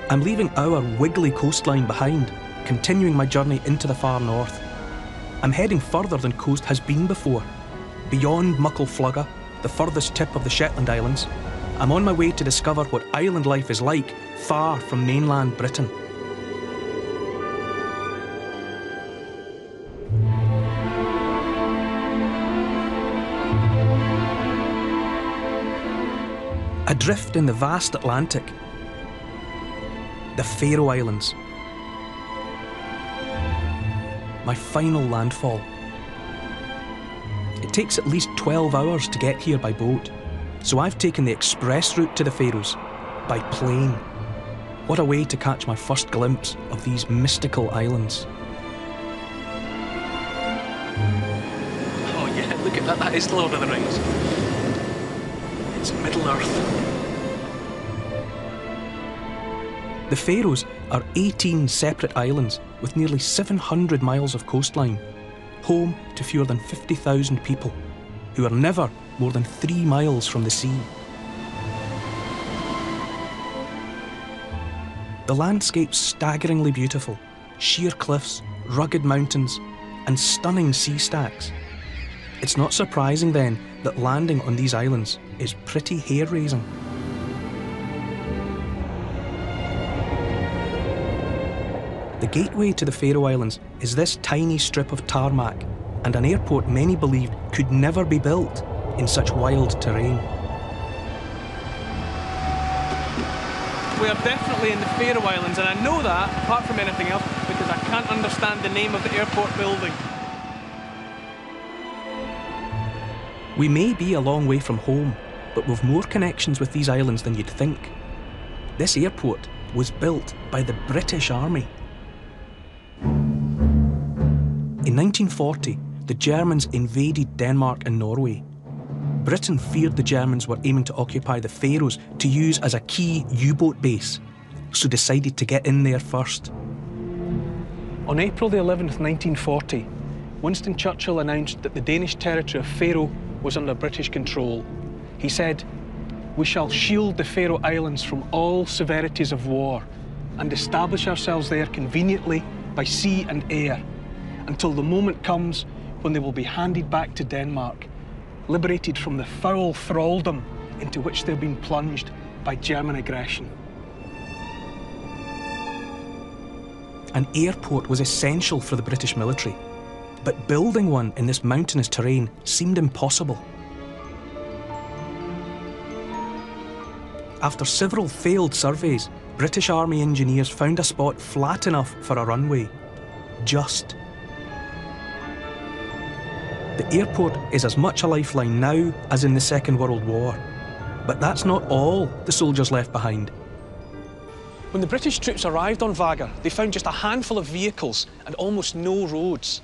I'm leaving our wiggly coastline behind, continuing my journey into the far north. I'm heading further than coast has been before. Beyond Muckleflugga, the furthest tip of the Shetland Islands, I'm on my way to discover what island life is like far from mainland Britain. Adrift in the vast Atlantic, the Faroe Islands. My final landfall. It takes at least 12 hours to get here by boat, so I've taken the express route to the Faroes by plane. What a way to catch my first glimpse of these mystical islands. Oh yeah, look at that, that is Lord of the Rings. It's Middle-earth. The Faroes are 18 separate islands with nearly 700 miles of coastline, home to fewer than 50,000 people, who are never more than 3 miles from the sea. The landscape's staggeringly beautiful, sheer cliffs, rugged mountains, and stunning sea stacks. It's not surprising then that landing on these islands is pretty hair-raising. The gateway to the Faroe Islands is this tiny strip of tarmac and an airport many believed could never be built in such wild terrain. We are definitely in the Faroe Islands, and I know that, apart from anything else, because I can't understand the name of the airport building. We may be a long way from home, but we've more connections with these islands than you'd think. This airport was built by the British Army. In 1940, the Germans invaded Denmark and Norway. Britain feared the Germans were aiming to occupy the Faroes to use as a key U-boat base, so decided to get in there first. On April the 11th, 1940, Winston Churchill announced that the Danish territory of Faroe was under British control. He said, "We shall shield the Faroe Islands from all severities of war and establish ourselves there conveniently by sea and air until the moment comes when they will be handed back to Denmark, liberated from the foul thraldom into which they've been plunged by German aggression." An airport was essential for the British military, but building one in this mountainous terrain seemed impossible. After several failed surveys, British Army engineers found a spot flat enough for a runway. Just. The airport is as much a lifeline now as in the Second World War. But that's not all the soldiers left behind. When the British troops arrived on Vagar, they found just a handful of vehicles and almost no roads.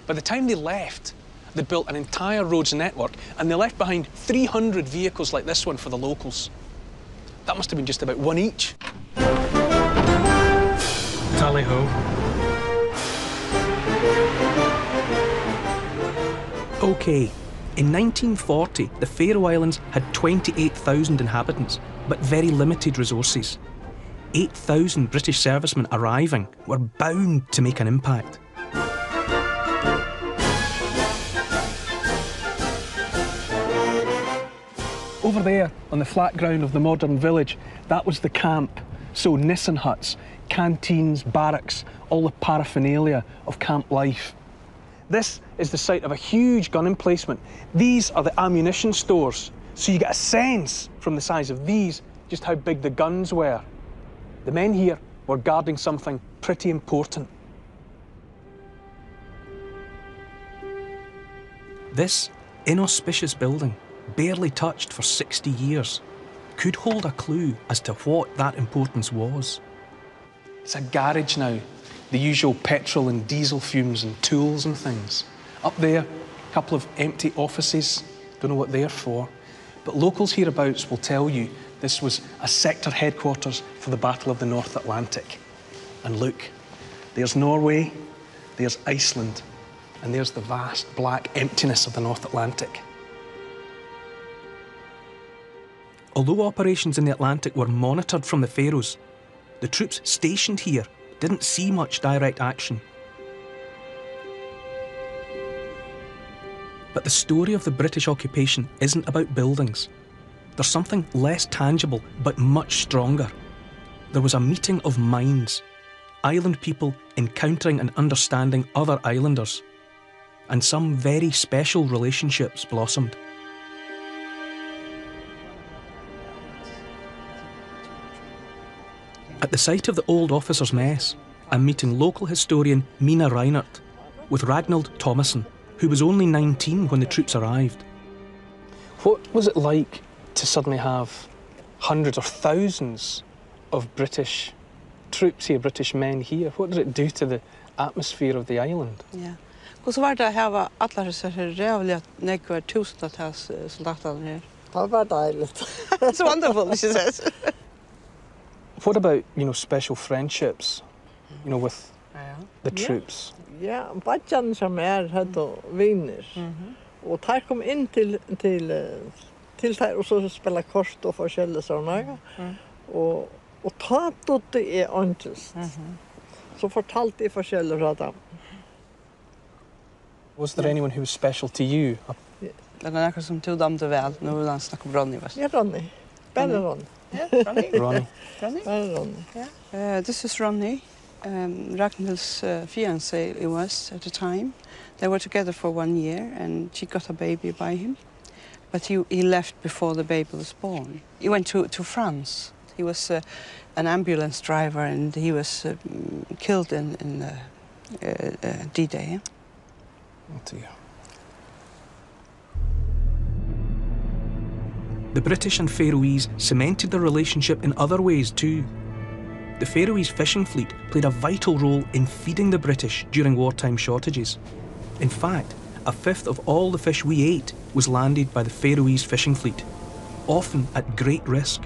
By the time they left, they'd built an entire roads network, and they left behind 300 vehicles like this one for the locals. That must have been just about one each. Tally-ho. OK, in 1940, the Faroe Islands had 28,000 inhabitants, but very limited resources. 8,000 British servicemen arriving were bound to make an impact. Over there, on the flat ground of the modern village, that was the camp. So Nissen huts, canteens, barracks, all the paraphernalia of camp life. This is the site of a huge gun emplacement. These are the ammunition stores, so you get a sense from the size of these just how big the guns were. The men here were guarding something pretty important. This inauspicious building, barely touched for 60 years, could hold a clue as to what that importance was. It's a garage now. The usual petrol and diesel fumes and tools and things. Up there, a couple of empty offices. Don't know what they're for. But locals hereabouts will tell you this was a sector headquarters for the Battle of the North Atlantic. And look, there's Norway, there's Iceland, and there's the vast black emptiness of the North Atlantic. Although operations in the Atlantic were monitored from the Faroes, the troops stationed here didn't see much direct action. But the story of the British occupation isn't about buildings. There's something less tangible but much stronger. There was a meeting of minds, island people encountering and understanding other islanders, and some very special relationships blossomed. At the site of the old officers' mess, I'm meeting local historian Mina Reinert with Ragnhild Thomason, who was only 19 when the troops arrived. What was it like to suddenly have hundreds or thousands of British troops here, British men here? What did it do to the atmosphere of the island? Ja. Hvordan var det å ha alle disse rævlige nekvar tusentals soldater her? Det var deiligt. It's wonderful, she says. What about, special friendships, with the troops? Ja, badjan som hadde viner. Og der kom inn til der, og så spela kort og forskjellige sånne. Og ta det ångest. Så fortalte jeg forskjellige fra dem. Was there anyone who was special to you? Det noe som tog dem til vel. Nå vil han snakke om Ronny. Ja, Ronny. Bare Ronny. Ronny. Bare Ronny. This is Ronny. Ragnhild's fiancé it was at the time. They were together for 1 year and she got a baby by him. But he left before the baby was born. He went to France. He was an ambulance driver and he was killed in D-Day. Oh dear. The British and Faroese cemented their relationship in other ways too. The Faroese fishing fleet played a vital role in feeding the British during wartime shortages. In fact, a fifth of all the fish we ate was landed by the Faroese fishing fleet, often at great risk.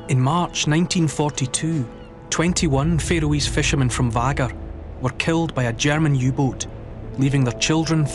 In March 1942, 21 Faroese fishermen from Vagar were killed by a German U-boat, leaving their children,